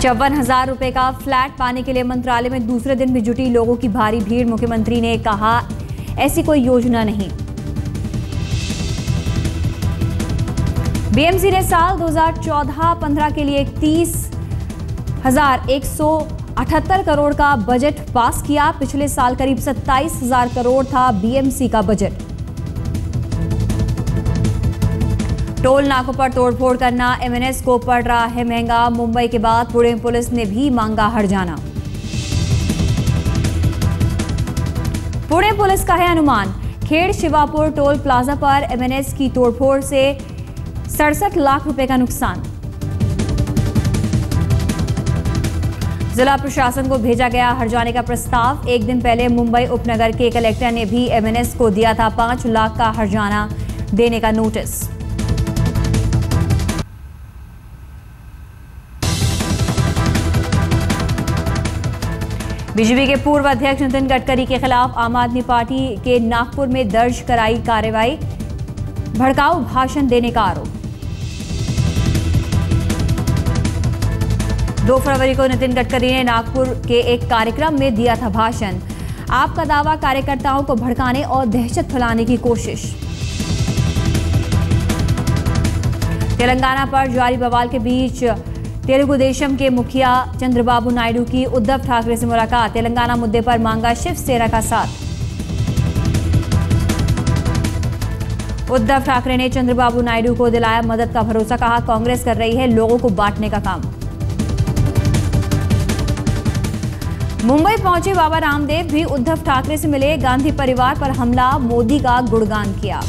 54,000 रुपए का फ्लैट पाने के लिए मंत्रालय में दूसरे दिन भी जुटी लोगों की भारी भीड़। मुख्यमंत्री ने कहा, ऐसी कोई योजना नहीं। बीएमसी ने साल 2014-15 के लिए 30,178 करोड़ का बजट पास किया। पिछले साल करीब 27,000 करोड़ था बीएमसी का बजट। टोल नाकों पर तोड़फोड़ करना एमएनएस को पड़ रहा है महंगा। मुंबई के बाद पुणे पुलिस ने भी मांगा हर्जाना। पुणे पुलिस का है अनुमान, खेड़ शिवापुर टोल प्लाजा पर एमएनएस की तोड़फोड़ से 67 लाख रुपए का नुकसान। जिला प्रशासन को भेजा गया हर्जाने का प्रस्ताव। एक दिन पहले मुंबई उपनगर के कलेक्टर ने भी एमएनएस को दिया था 5 लाख का हर्जाना देने का नोटिस। बीजेपी के पूर्व अध्यक्ष नितिन गडकरी के खिलाफ आम आदमी पार्टी के नागपुर में दर्ज कराई कार्रवाई। भड़काऊ भाषण देने का आरोप। 2 फरवरी को नितिन गडकरी ने नागपुर के एक कार्यक्रम में दिया था भाषण। आपका दावा कार्यकर्ताओं को भड़काने और दहशत फैलाने की कोशिश। तेलंगाना पर जारी बवाल के बीच तेलुगु देशम के मुखिया चंद्रबाबू नायडू की उद्धव ठाकरे से मुलाकात। तेलंगाना मुद्दे पर मांगा शिवसेना का साथ। उद्धव ठाकरे ने चंद्रबाबू नायडू को दिलाया मदद का भरोसा। कहा, कांग्रेस कर रही है लोगों को बांटने का काम। मुंबई पहुंचे बाबा रामदेव भी उद्धव ठाकरे से मिले। गांधी परिवार पर हमला, मोदी का गुणगान किया।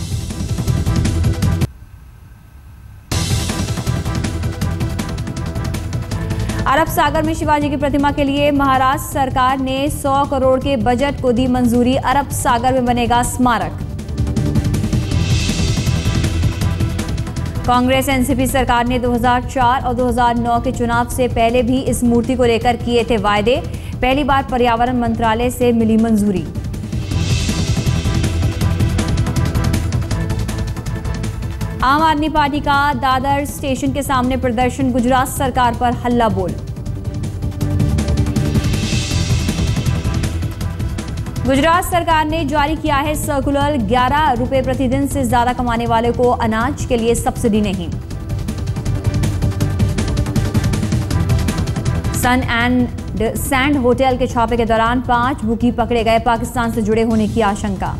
अरब सागर में शिवाजी की प्रतिमा के लिए महाराष्ट्र सरकार ने 100 करोड़ के बजट को दी मंजूरी। अरब सागर में बनेगा स्मारक। कांग्रेस एनसीपी सरकार ने 2004 और 2009 के चुनाव से पहले भी इस मूर्ति को लेकर किए थे वायदे। पहली बार पर्यावरण मंत्रालय से मिली मंजूरी। आम आदमी पार्टी का दादर स्टेशन के सामने प्रदर्शन। गुजरात सरकार पर हल्ला बोल। गुजरात सरकार ने जारी किया है सर्कुलर। 11 रुपए प्रतिदिन से ज्यादा कमाने वाले को अनाज के लिए सब्सिडी नहीं। सन एंड सैंड होटल के छापे के दौरान 5 बुकी पकड़े गए। पाकिस्तान से जुड़े होने की आशंका।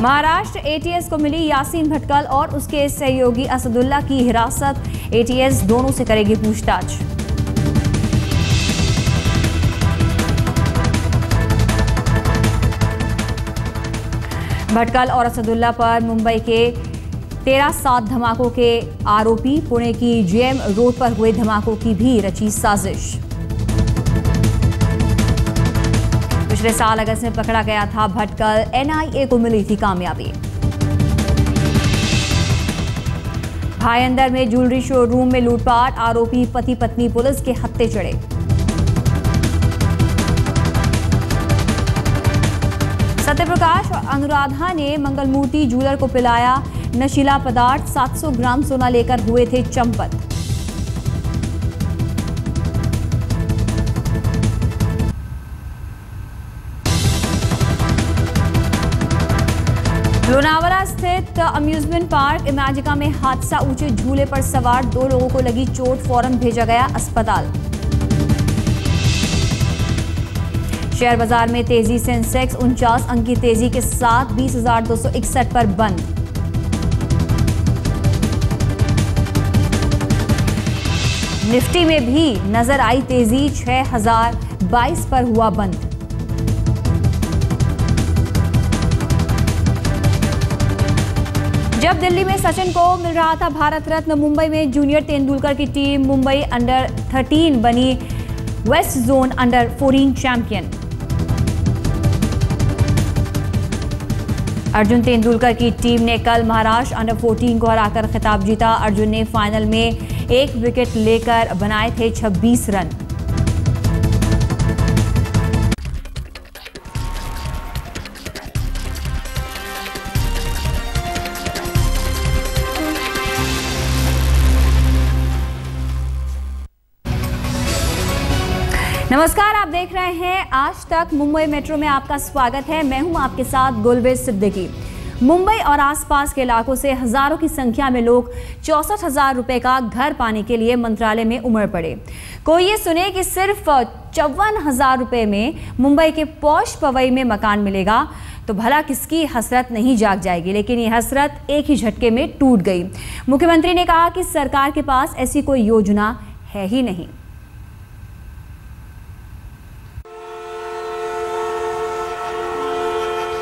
महाराष्ट्र एटीएस को मिली यासीन भटकल और उसके सहयोगी असदुल्ला की हिरासत। एटीएस दोनों से करेगी पूछताछ। भटकल और असदुल्ला पर मुंबई के 13-7 धमाकों के आरोपी। पुणे की जेएम रोड पर हुए धमाकों की भी रची साजिश। पिछले साल अगस्त में पकड़ा गया था भटकल। एनआईए को मिली थी कामयाबी। भाईंदर में ज्वेलरी शोरूम में लूटपाट। आरोपी पति पत्नी पुलिस के हत्थे चढ़े। सत्यप्रकाश और अनुराधा ने मंगलमूर्ति ज्वेलर को पिलाया नशीला पदार्थ। 700 ग्राम सोना लेकर हुए थे चंपत। लोनावाला स्थित अम्यूजमेंट पार्क इमेजिका में हादसा। ऊंचे झूले पर सवार 2 लोगों को लगी चोट। फौरन भेजा गया अस्पताल। शेयर बाजार में तेजी। सेंसेक्स 49 अंक की तेजी के साथ 20,261 पर बंद। निफ्टी में भी नजर आई तेजी। 6,022 पर हुआ बंद। जब दिल्ली में सचिन को मिल रहा था भारत रत्न, मुंबई में जूनियर तेंदुलकर की टीम मुंबई अंडर 13 बनी west zone under 14 champion. Arjun Tendulkar की टीम ने कल महाराष्ट्र अंडर 14 को हराकर खिताब जीता। अर्जुन ने फाइनल में 1 विकेट लेकर बनाए थे 26 रन। नमस्कार, आप देख रहे हैं आज तक मुंबई मेट्रो में आपका स्वागत है। मैं हूं आपके साथ गुलबेज सिद्दीकी। मुंबई और आसपास के इलाकों से हजारों की संख्या में लोग 64,000 रुपए का घर पाने के लिए मंत्रालय में उमड़ पड़े। कोई ये सुने कि सिर्फ 54,000 रुपए में मुंबई के पॉश पवई में मकान मिलेगा तो भला किसकी हसरत नहीं जाग जाएगी। लेकिन ये हसरत एक ही झटके में टूट गई। मुख्यमंत्री ने कहा कि सरकार के पास ऐसी कोई योजना है ही नहीं।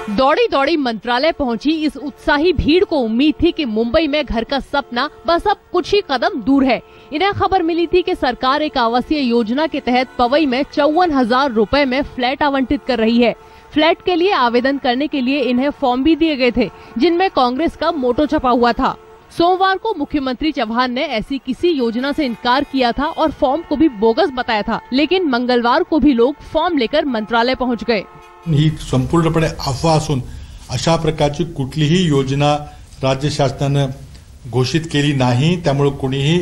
दौड़ी दौड़ी मंत्रालय पहुंची इस उत्साही भीड़ को उम्मीद थी कि मुंबई में घर का सपना बस अब कुछ ही कदम दूर है। इन्हें खबर मिली थी कि सरकार एक आवासीय योजना के तहत पवई में 54,000 रुपए में फ्लैट आवंटित कर रही है। फ्लैट के लिए आवेदन करने के लिए इन्हें फॉर्म भी दिए गए थे, जिनमें कांग्रेस का मोटो छपा हुआ था। सोमवार को मुख्यमंत्री चौहान ने ऐसी किसी योजना से इनकार किया था और फॉर्म को भी बोगस बताया था, लेकिन मंगलवार को भी लोग फॉर्म लेकर मंत्रालय पहुंच गए। ही संपूर्णपणे अफवा असून अशा प्रकारची कुठलीही योजना राज्य शासनाने घोषित केली नहीं, त्यामुळे कोणीही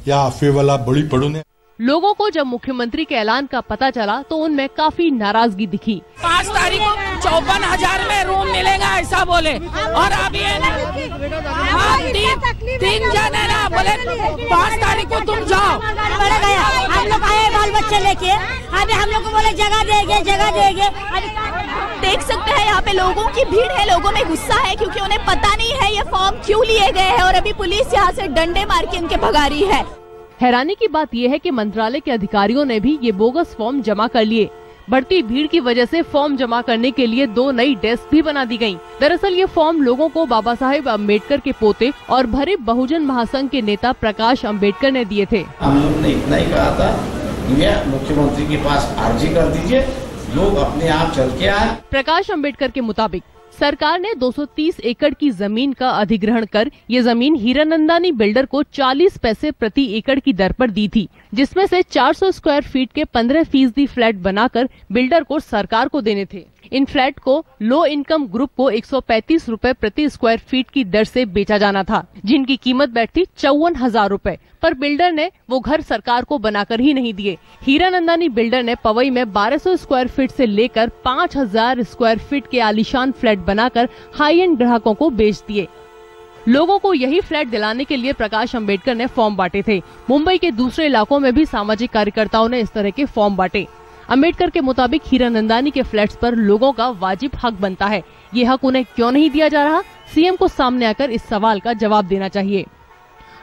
या अफवेला बळी पडू नये। लोगों को जब मुख्यमंत्री के ऐलान का पता चला तो उनमें काफी नाराजगी दिखी। 5 तारीख को 54,000 में रूम मिलेगा ऐसा बोले, और अभी तीन जन है ना, बोले 5 तारीख को तुम जाओ। हम लोग आए बाल बच्चे लेके, अभी हम लोग को बोले जगह देंगे। देख सकते हैं यहाँ पे लोगों की भीड़ है, लोगों में गुस्सा है क्योंकि उन्हें पता नहीं है ये फॉर्म क्यों लिए गए हैं और अभी पुलिस यहाँ से डंडे मार के उनके भगा रही है। हैरानी की बात यह है कि मंत्रालय के अधिकारियों ने भी ये बोगस फॉर्म जमा कर लिए। बढ़ती भीड़ की वजह से फॉर्म जमा करने के लिए 2 नई डेस्क भी बना दी गयी। दरअसल ये फॉर्म लोगों को बाबा साहेब अम्बेडकर के पोते और भरे बहुजन महासंघ के नेता प्रकाश अम्बेडकर ने दिए थे। हम लोग ने इतना ही कहा था, मुख्यमंत्री के पास अर्जी कर दीजिए, लोग अपने आप चल के आए। प्रकाश अम्बेडकर के मुताबिक सरकार ने 230 एकड़ की जमीन का अधिग्रहण कर ये जमीन हीरानंदानी बिल्डर को 40 पैसे प्रति एकड़ की दर पर दी थी, जिसमें से 400 स्क्वायर फीट के 15% फ्लैट बनाकर बिल्डर को सरकार को देने थे। इन फ्लैट को लो इनकम ग्रुप को 135 रुपए प्रति स्क्वायर फीट की दर से बेचा जाना था, जिनकी कीमत बैठती 54,000 रुपए। पर बिल्डर ने वो घर सरकार को बनाकर ही नहीं दिए। हीरानंदानी बिल्डर ने पवई में 1200 स्क्वायर फीट से लेकर 5,000 स्क्वायर फीट के आलीशान फ्लैट बनाकर हाई एंड ग्राहकों को बेच दिए। लोगों को यही फ्लैट दिलाने के लिए प्रकाश अम्बेडकर ने फॉर्म बांटे थे। मुंबई के दूसरे इलाकों में भी सामाजिक कार्यकर्ताओं ने इस तरह के फॉर्म बांटे। अम्बेडकर के मुताबिक हीरानंदानी के फ्लैट्स पर लोगों का वाजिब हक बनता है। ये हक उन्हें क्यों नहीं दिया जा रहा? सीएम को सामने आकर इस सवाल का जवाब देना चाहिए।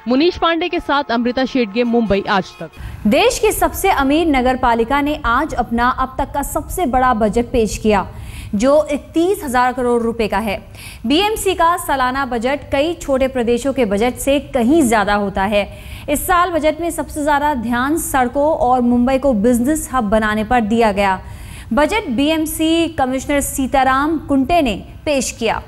मुनीश पांडे के साथ अमृता शेडगे, मुंबई आज तक। देश की सबसे अमीर नगर पालिका ने आज अपना अब तक का सबसे बड़ा बजट पेश किया, जो 31,000 करोड़ रुपए का है। बीएमसी का सालाना बजट कई छोटे प्रदेशों के बजट से कहीं ज्यादा होता है। इस साल बजट में सबसे ज्यादा ध्यान सड़कों और मुंबई को बिजनेस हब बनाने पर दिया गया। Budget BMC commissioner Sitaram Kunte ने पेश किया।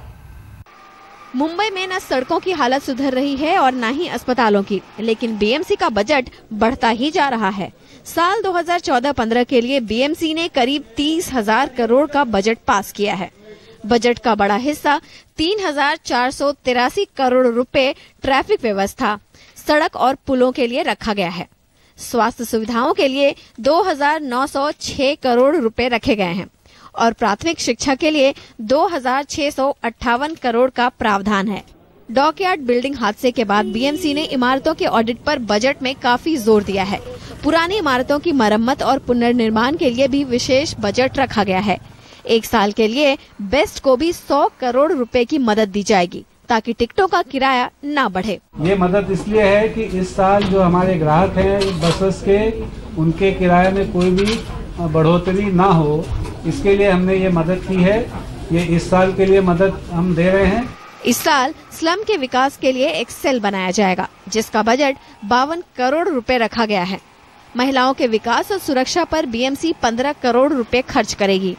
मुंबई में न सड़कों की हालत सुधर रही है और न ही अस्पतालों की, लेकिन बीएमसी का बजट बढ़ता ही जा रहा है। साल 2014-15 के लिए बीएमसी ने करीब 30,000 करोड़ का बजट पास किया है। बजट का बड़ा हिस्सा 3,483 करोड़ रुपए ट्रैफिक व्यवस्था, सड़क और पुलों के लिए रखा गया है। स्वास्थ्य सुविधाओं के लिए 2,906 करोड़ रुपए रखे गए हैं और प्राथमिक शिक्षा के लिए 2,658 करोड़ का प्रावधान है। डॉकयार्ड बिल्डिंग हादसे के बाद बीएमसी ने इमारतों के ऑडिट पर बजट में काफी जोर दिया है। पुरानी इमारतों की मरम्मत और पुनर्निर्माण के लिए भी विशेष बजट रखा गया है। एक साल के लिए बेस्ट को भी 100 करोड़ रुपए की मदद दी जाएगी ताकि टिकटों का किराया न बढ़े। ये मदद इसलिए है कि इस साल जो हमारे ग्राहक हैं बसेस के, उनके किराए में कोई भी बढ़ोतरी ना हो, इसके लिए हमने ये मदद की है। ये इस साल के लिए मदद हम दे रहे हैं। इस साल स्लम के विकास के लिए एक सेल बनाया जाएगा, जिसका बजट 52 करोड़ रुपए रखा गया है। महिलाओं के विकास और सुरक्षा पर बीएमसी 15 करोड़ रुपए खर्च करेगी।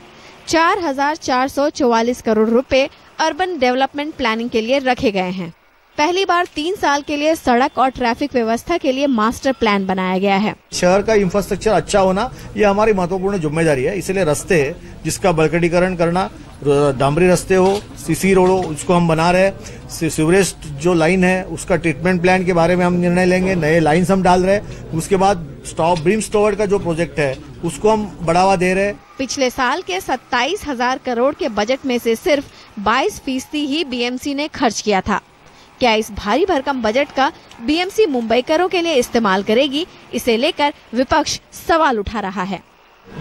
4,444 करोड़ रुपए अर्बन डेवलपमेंट प्लानिंग के लिए रखे गए हैं। पहली बार 3 साल के लिए सड़क और ट्रैफिक व्यवस्था के लिए मास्टर प्लान बनाया गया है। शहर का इंफ्रास्ट्रक्चर अच्छा होना ये हमारी महत्वपूर्ण जिम्मेदारी है। इसलिए रास्ते जिसका बलकटीकरण करना, डामरी रास्ते हो, सीसी रोड हो, उसको हम बना रहे हैं। सीवरेज जो लाइन है उसका ट्रीटमेंट प्लान के बारे में हम निर्णय लेंगे। नए लाइन्स हम डाल रहे हैं। उसके बाद ब्रीम स्टोवर्ड का जो प्रोजेक्ट है उसको हम बढ़ावा दे रहे हैं। पिछले साल के 27,000 करोड़ के बजट में से सिर्फ 22% ही बीएमसी ने खर्च किया था। क्या इस भारी भरकम बजट का बीएमसी मुंबईकरों के लिए इस्तेमाल करेगी, इसे लेकर विपक्ष सवाल उठा रहा है।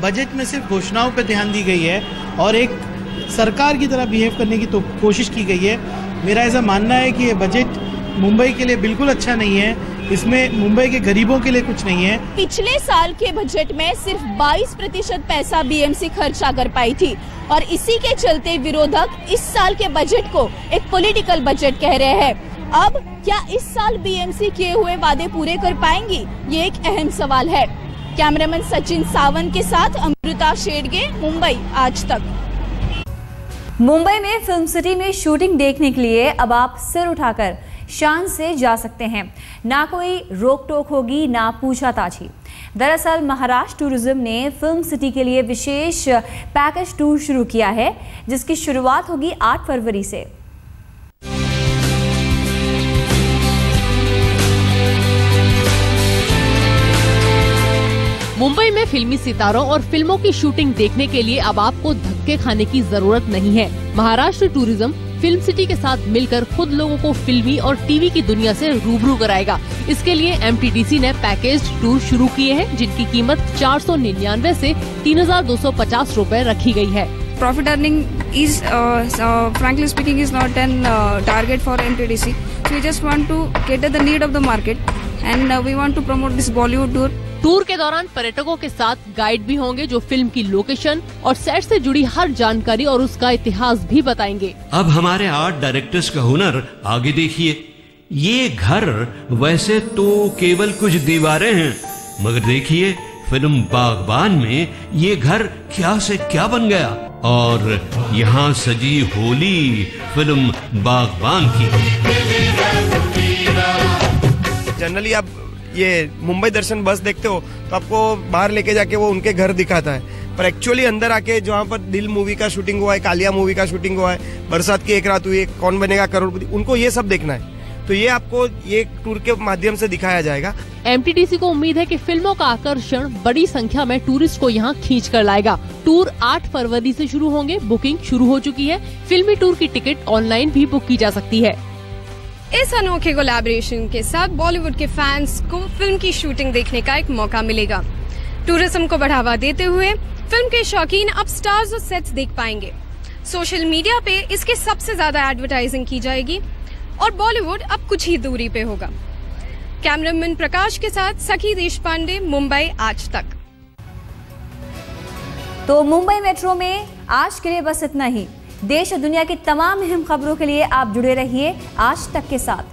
बजट में सिर्फ घोषणाओं पर ध्यान दी गई है और एक सरकार की तरह बिहेव करने की तो कोशिश की गई है। मेरा ऐसा मानना है कि ये बजट मुंबई के लिए बिल्कुल अच्छा नहीं है। इसमें मुंबई के गरीबों के लिए कुछ नहीं है। पिछले साल के बजट में सिर्फ 22% पैसा बीएमसी खर्चा कर पाई थी और इसी के चलते विरोधक इस साल के बजट को एक पॉलिटिकल बजट कह रहे हैं। अब क्या इस साल बीएमसी किए हुए वादे पूरे कर पाएंगी, ये एक अहम सवाल है। कैमरामैन सचिन सावंत के साथ अमृता शेडगे, मुंबई आज तक। मुंबई में फिल्म सिटी में शूटिंग देखने के लिए अब आप सिर उठाकर शान से जा सकते हैं। ना कोई रोक टोक होगी, ना पूछताछ। दरअसल महाराष्ट्र टूरिज्म ने फिल्म सिटी के लिए विशेष पैकेज टूर शुरू किया है, जिसकी शुरुआत होगी 8 फरवरी से। मुंबई में फिल्मी सितारों और फिल्मों की शूटिंग देखने के लिए अब आपको धक्के खाने की जरूरत नहीं है। महाराष्ट्र टूरिज्म फिल्म सिटी के साथ मिलकर खुद लोगों को फिल्मी और टीवी की दुनिया से रूबरू कराएगा। इसके लिए एमटीडीसी ने पैकेज टूर शुरू किए हैं, जिनकी कीमत 499 से 3,250 रूपए रखी गई है। Profit earning is, frankly speaking, is not an target for MTDC. So we just want to cater the need of the market, and we want to promote this Bollywood tour. Tour के दौरान पर्यटकों के साथ guide भी होंगे, जो film की location और सेट से जुड़ी हर जानकारी और उसका इतिहास भी बताएंगे। अब हमारे आर्ट डायरेक्टर्स का हुनर आगे देखिए। ये घर वैसे तो केवल कुछ दीवारें हैं, मगर देखिए फिल्म बागबान में ये घर क्या से क्या बन गया। और यहाँ सजी होली फिल्म बागबान की। जनरली आप ये मुंबई दर्शन बस देखते हो तो आपको बाहर लेके जाके वो उनके घर दिखाता है, पर एक्चुअली अंदर आके जहाँ पर दिल मूवी का शूटिंग हुआ है, कालिया मूवी का शूटिंग हुआ है, बरसात की एक रात हुई है, कौन बनेगा करोड़पति, उनको ये सब देखना है। तो ये आपको ये टूर के माध्यम से दिखाया जाएगा। एमटीडीसी को उम्मीद है कि फिल्मों का आकर्षण बड़ी संख्या में टूरिस्ट को यहाँ खींच कर लाएगा। टूर 8 फरवरी से शुरू होंगे। बुकिंग शुरू हो चुकी है। फिल्मी टूर की टिकट ऑनलाइन भी बुक की जा सकती है। इस अनोखे कोलैबोरेशन के साथ बॉलीवुड के फैंस को फिल्म की शूटिंग देखने का एक मौका मिलेगा। टूरिज्म को बढ़ावा देते हुए फिल्म के शौकीन अब स्टार्स और सेट्स देख पाएंगे। सोशल मीडिया पे इसके सबसे ज्यादा एडवर्टाइजिंग की जाएगी और बॉलीवुड अब कुछ ही दूरी पे होगा। कैमरामैन प्रकाश के साथ सखी देशपांडे, मुंबई आज तक। तो मुंबई मेट्रो में आज के लिए बस इतना ही। देश और दुनिया की तमाम अहम खबरों के लिए आप जुड़े रहिए आज तक के साथ।